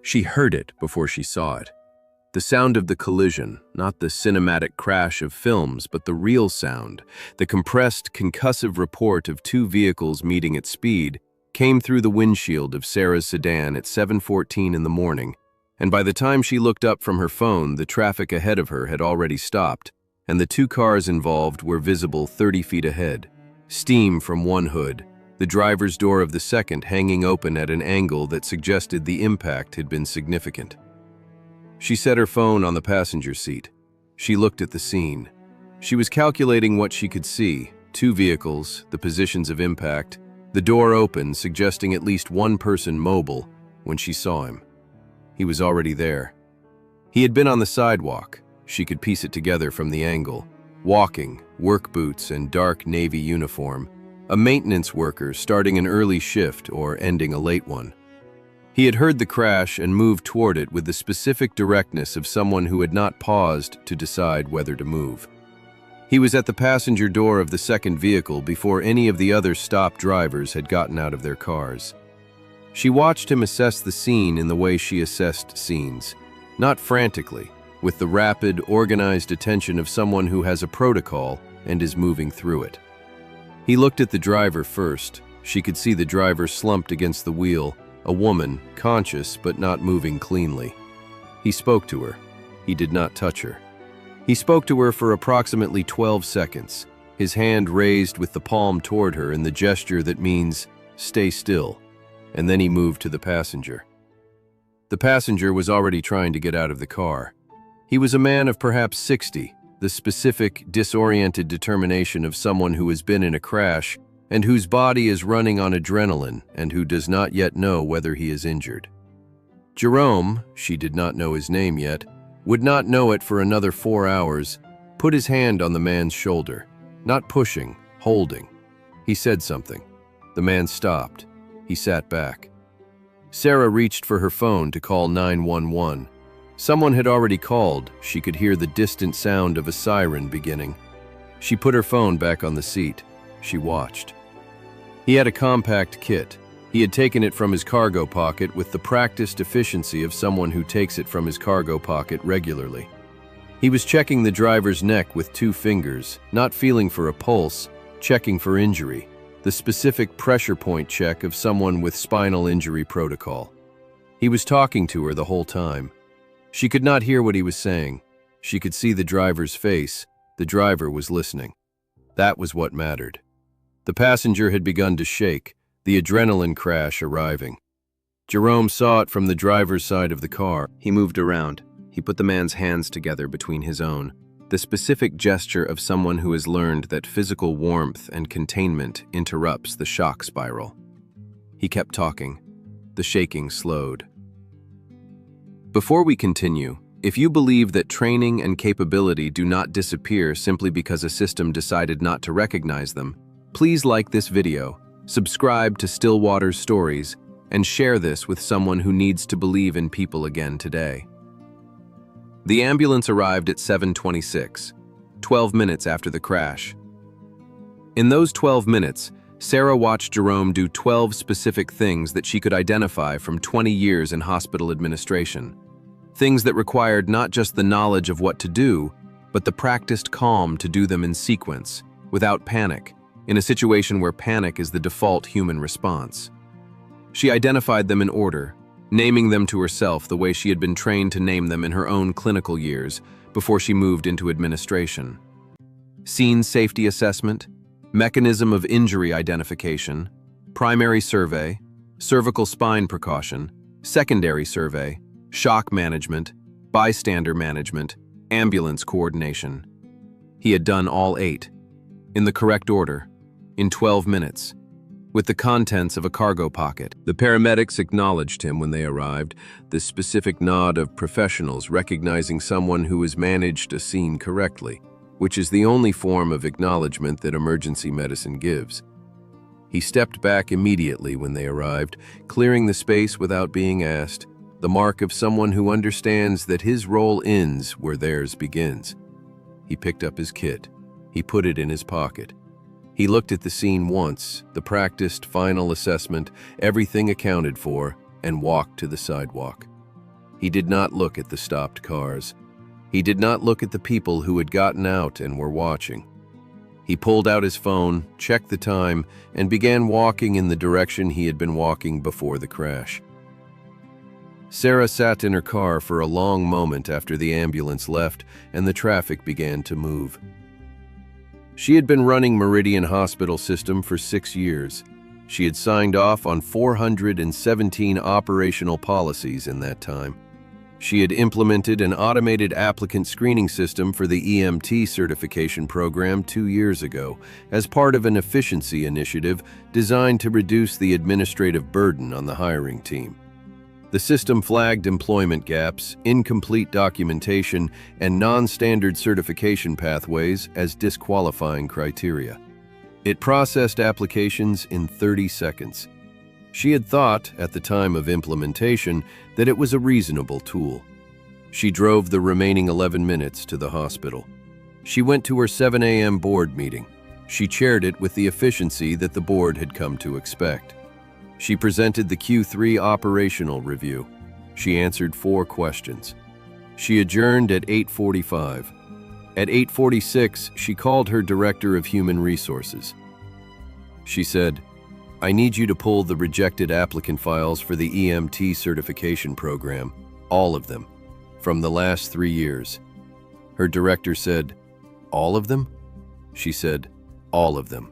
She heard it before she saw it. The sound of the collision, not the cinematic crash of films, but the real sound, the compressed, concussive report of two vehicles meeting at speed, came through the windshield of Sarah's sedan at 7:14 in the morning, and by the time she looked up from her phone, the traffic ahead of her had already stopped, and the two cars involved were visible 30 feet ahead. Steam from one hood, the driver's door of the second hanging open at an angle that suggested the impact had been significant. She set her phone on the passenger seat. She looked at the scene. She was calculating what she could see: two vehicles, the positions of impact, the door open, suggesting at least one person mobile, when she saw him. He was already there. He had been on the sidewalk. She could piece it together from the angle. Walking, work boots and dark navy uniform. A maintenance worker starting an early shift or ending a late one. He had heard the crash and moved toward it with the specific directness of someone who had not paused to decide whether to move. He was at the passenger door of the second vehicle before any of the other stopped drivers had gotten out of their cars. She watched him assess the scene in the way she assessed scenes, not frantically, with the rapid, organized attention of someone who has a protocol and is moving through it. He looked at the driver first. She could see the driver slumped against the wheel, a woman, conscious but not moving cleanly. He spoke to her. He did not touch her. He spoke to her for approximately 12 seconds, his hand raised with the palm toward her in the gesture that means, "Stay still," and then he moved to the passenger. The passenger was already trying to get out of the car. He was a man of perhaps 60, the specific, disoriented determination of someone who has been in a crash and whose body is running on adrenaline and who does not yet know whether he is injured. Jerome, she did not know his name yet, would not know it for another 4 hours, put his hand on the man's shoulder, not pushing, holding. He said something. The man stopped. He sat back. Sarah reached for her phone to call 911. Someone had already called. She could hear the distant sound of a siren beginning. She put her phone back on the seat. She watched. He had a compact kit. He had taken it from his cargo pocket with the practiced efficiency of someone who takes it from his cargo pocket regularly. He was checking the driver's neck with 2 fingers, not feeling for a pulse, checking for injury, the specific pressure point check of someone with spinal injury protocol. He was talking to her the whole time. She could not hear what he was saying. She could see the driver's face. The driver was listening. That was what mattered. The passenger had begun to shake, the adrenaline crash arriving. Jerome saw it from the driver's side of the car. He moved around. He put the man's hands together between his own, the specific gesture of someone who has learned that physical warmth and containment interrupts the shock spiral. He kept talking. The shaking slowed. Before we continue, if you believe that training and capability do not disappear simply because a system decided not to recognize them, please like this video, subscribe to Stillwater's Stories, and share this with someone who needs to believe in people again today. The ambulance arrived at 7:26, 12 minutes after the crash. In those 12 minutes, Sarah watched Jerome do 12 specific things that she could identify from 20 years in hospital administration. Things that required not just the knowledge of what to do, but the practiced calm to do them in sequence, without panic, in a situation where panic is the default human response. She identified them in order, naming them to herself the way she had been trained to name them in her own clinical years before she moved into administration. Scene safety assessment, mechanism of injury identification, primary survey, cervical spine precaution, secondary survey, shock management, bystander management, ambulance coordination. He had done all 8, in the correct order, in 12 minutes, with the contents of a cargo pocket. The paramedics acknowledged him when they arrived, the specific nod of professionals recognizing someone who has managed a scene correctly, which is the only form of acknowledgement that emergency medicine gives. He stepped back immediately when they arrived, clearing the space without being asked, the mark of someone who understands that his role ends where theirs begins. He picked up his kit. He put it in his pocket. He looked at the scene once, the practiced final assessment, everything accounted for, and walked to the sidewalk. He did not look at the stopped cars. He did not look at the people who had gotten out and were watching. He pulled out his phone, checked the time, and began walking in the direction he had been walking before the crash. Sarah sat in her car for a long moment after the ambulance left and the traffic began to move. She had been running Meridian Hospital System for 6 years. She had signed off on 417 operational policies in that time. She had implemented an automated applicant screening system for the EMT certification program 2 years ago as part of an efficiency initiative designed to reduce the administrative burden on the hiring team. The system flagged employment gaps, incomplete documentation, and non-standard certification pathways as disqualifying criteria. It processed applications in 30 seconds. She had thought, at the time of implementation, that it was a reasonable tool. She drove the remaining 11 minutes to the hospital. She went to her 7 a.m. board meeting. She chaired it with the efficiency that the board had come to expect. She presented the Q3 operational review. She answered 4 questions. She adjourned at 8:45. At 8:46, she called her Director of Human Resources. She said, "I need you to pull the rejected applicant files for the EMT certification program, all of them, from the last 3 years." Her director said, "All of them?" She said, "All of them.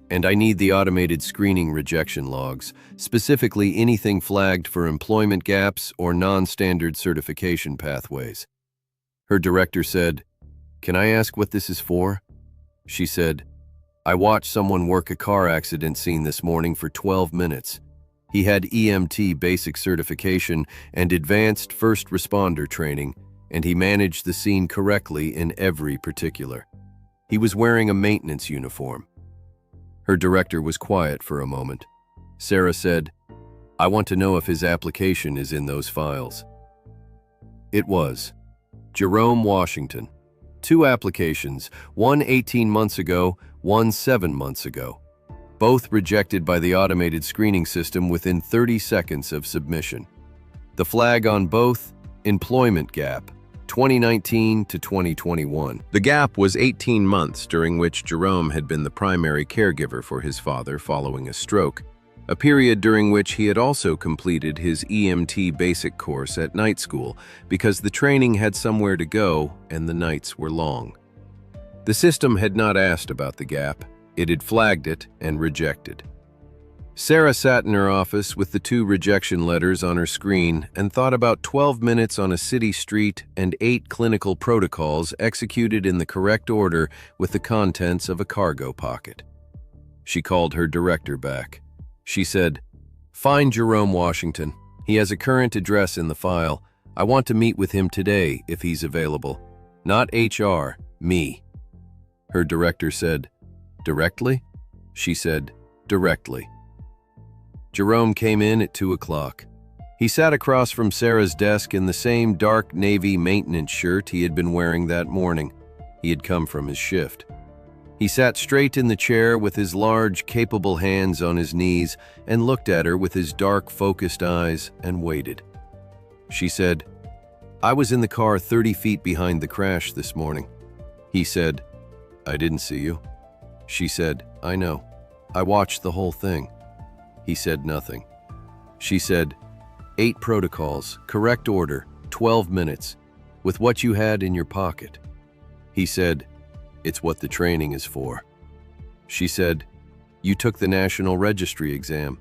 And I need the automated screening rejection logs, specifically anything flagged for employment gaps or non-standard certification pathways." Her director said, "Can I ask what this is for?" She said, "I watched someone work a car accident scene this morning for 12 minutes. He had EMT basic certification and advanced first responder training, and he managed the scene correctly in every particular. He was wearing a maintenance uniform." Her director was quiet for a moment. Sarah said, "I want to know if his application is in those files." It was. Jerome Washington. 2 applications, one 18 months ago, one 7 months ago. Both rejected by the automated screening system within 30 seconds of submission. The flag on both, employment gap, 2019 to 2021. The gap was 18 months during which Jerome had been the primary caregiver for his father following a stroke, a period during which he had also completed his EMT basic course at night school because the training had somewhere to go and the nights were long. The system had not asked about the gap. It had flagged it and rejected. Sarah sat in her office with the 2 rejection letters on her screen and thought about 12 minutes on a city street and 8 clinical protocols executed in the correct order with the contents of a cargo pocket. She called her director back. She said, "Find Jerome Washington. He has a current address in the file. I want to meet with him today if he's available. Not HR, me." Her director said, "Directly?" She said, "Directly." Jerome came in at 2 o'clock. He sat across from Sarah's desk in the same dark navy maintenance shirt he had been wearing that morning. He had come from his shift. He sat straight in the chair with his large, capable hands on his knees and looked at her with his dark, focused eyes and waited. She said, "I was in the car 30 feet behind the crash this morning." He said, "I didn't see you." She said, "I know. I watched the whole thing." He said nothing. She said, 8 protocols, correct order, 12 minutes, with what you had in your pocket." He said, "It's what the training is for." She said, "You took the National Registry exam."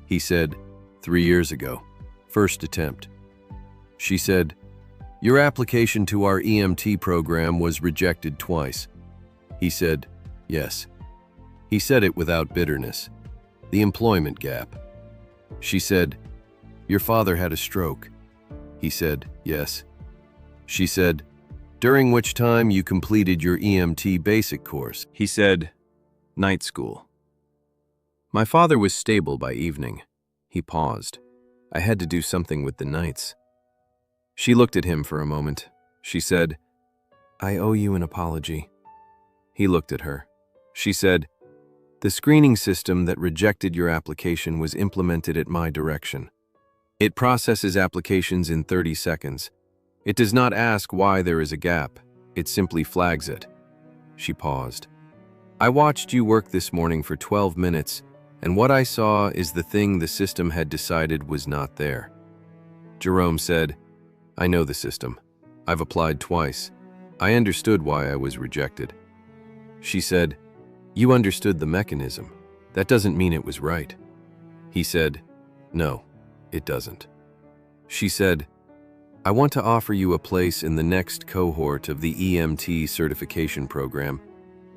He said, 3 years ago, first attempt." She said, "Your application to our EMT program was rejected twice." He said, "Yes." He said it without bitterness. "The employment gap." She said, "Your father had a stroke." He said, "Yes." She said, "During which time you completed your EMT basic course." He said, "Night school." "My father was stable by evening." He paused. "I had to do something with the nights." She looked at him for a moment. She said, "I owe you an apology." He looked at her. She said, "The screening system that rejected your application was implemented at my direction. It processes applications in 30 seconds. It does not ask why there is a gap. It simply flags it. She paused. I watched you work this morning for 12 minutes, and what I saw is the thing the system had decided was not there. Jerome said, I know the system. I've applied twice. I understood why I was rejected. She said, you understood the mechanism. That doesn't mean it was right. He said, no, it doesn't. She said, I want to offer you a place in the next cohort of the EMT certification program,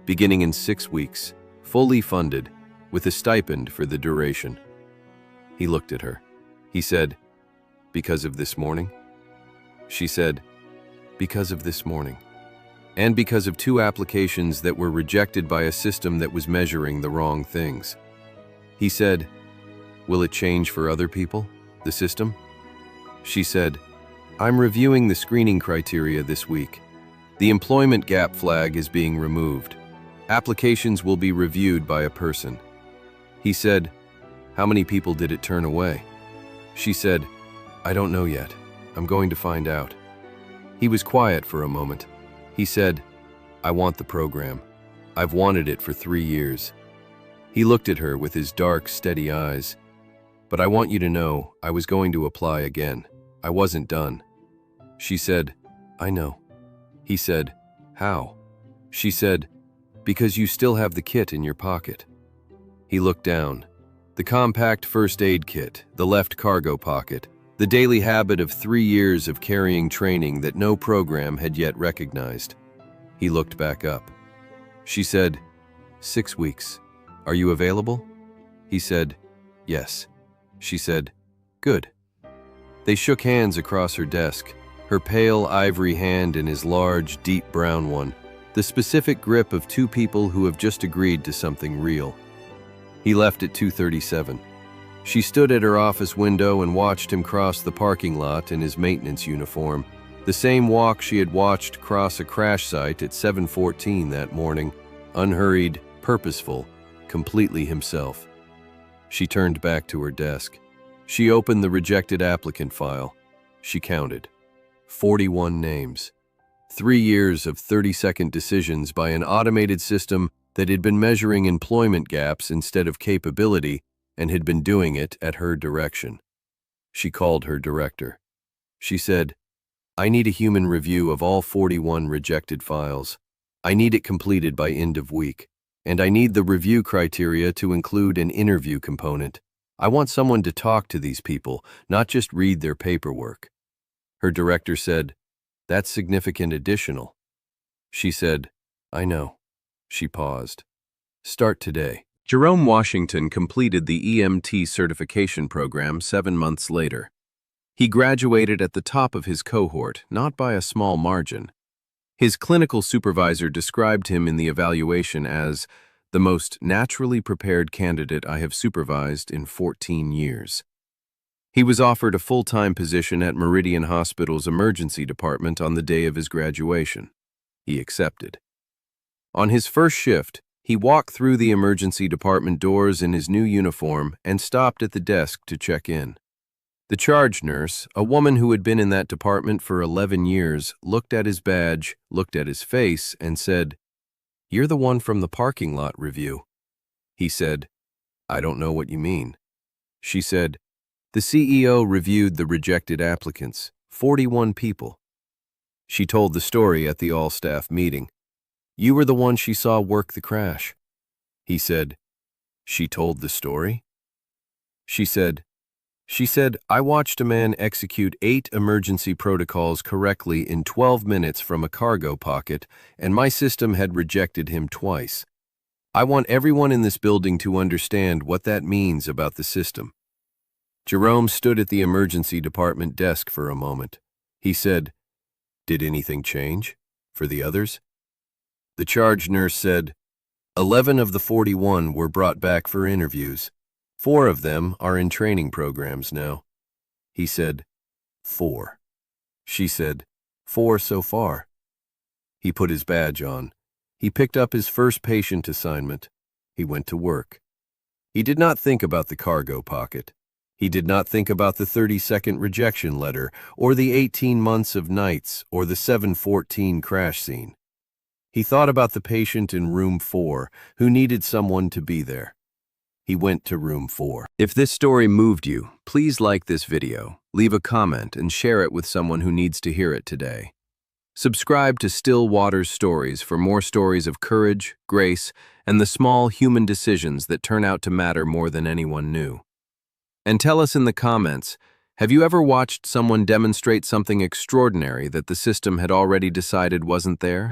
beginning in 6 weeks, fully funded, with a stipend for the duration. He looked at her. He said, because of this morning? She said, because of this morning. And because of 2 applications that were rejected by a system that was measuring the wrong things. He said, will it change for other people, the system? She said, I'm reviewing the screening criteria this week. The employment gap flag is being removed. Applications will be reviewed by a person. He said, how many people did it turn away? She said, I don't know yet. I'm going to find out. He was quiet for a moment. He said, I want the program. I've wanted it for 3 years. He looked at her with his dark, steady eyes. But I want you to know, I was going to apply again. I wasn't done. She said, I know. He said, how? She said, because you still have the kit in your pocket. He looked down. The compact first aid kit, the left cargo pocket, the daily habit of 3 years of carrying training that no program had yet recognized. He looked back up. She said, 6 weeks. Are you available? He said, yes. She said, good. They shook hands across her desk, her pale ivory hand in his large, deep brown one, the specific grip of 2 people who have just agreed to something real. He left at 2:37. She stood at her office window and watched him cross the parking lot in his maintenance uniform, the same walk she had watched cross a crash site at 7:14 that morning, unhurried, purposeful, completely himself. She turned back to her desk. She opened the rejected applicant file. She counted. 41 names. 3 years of 30-second decisions by an automated system that had been measuring employment gaps instead of capability and had been doing it at her direction. She called her director. She said, I need a human review of all 41 rejected files. I need it completed by end of week. And I need the review criteria to include an interview component. I want someone to talk to these people, not just read their paperwork. Her director said, that's significant additional. She said, I know. She paused. Start today. Jerome Washington completed the EMT certification program 7 months later. He graduated at the top of his cohort, not by a small margin. His clinical supervisor described him in the evaluation as the most naturally prepared candidate I have supervised in 14 years. He was offered a full-time position at Meridian Hospital's emergency department on the day of his graduation. He accepted. On his first shift, he walked through the emergency department doors in his new uniform and stopped at the desk to check in. The charge nurse, a woman who had been in that department for 11 years, looked at his badge, looked at his face, and said, You're the one from the parking lot review. He said, I don't know what you mean. She said, the CEO reviewed the rejected applicants, 41 people. She told the story at the all-staff meeting. You were the one she saw work the crash. He said, She told the story? She said, I watched a man execute 8 emergency protocols correctly in 12 minutes from a cargo pocket, and my system had rejected him twice. I want everyone in this building to understand what that means about the system. Jerome stood at the emergency department desk for a moment. He said, Did anything change for the others? The charge nurse said, 11 of the 41 were brought back for interviews. 4 of them are in training programs now. He said, 4. She said, 4 so far. He put his badge on. He picked up his first patient assignment. He went to work. He did not think about the cargo pocket. He did not think about the 30-second rejection letter, or the 18 months of nights, or the 7:14 crash scene. He thought about the patient in room 4 who needed someone to be there. He went to room 4. If this story moved you, please like this video, leave a comment, and share it with someone who needs to hear it today. Subscribe to Still Waters Stories for more stories of courage, grace, and the small human decisions that turn out to matter more than anyone knew. And tell us in the comments, have you ever watched someone demonstrate something extraordinary that the system had already decided wasn't there?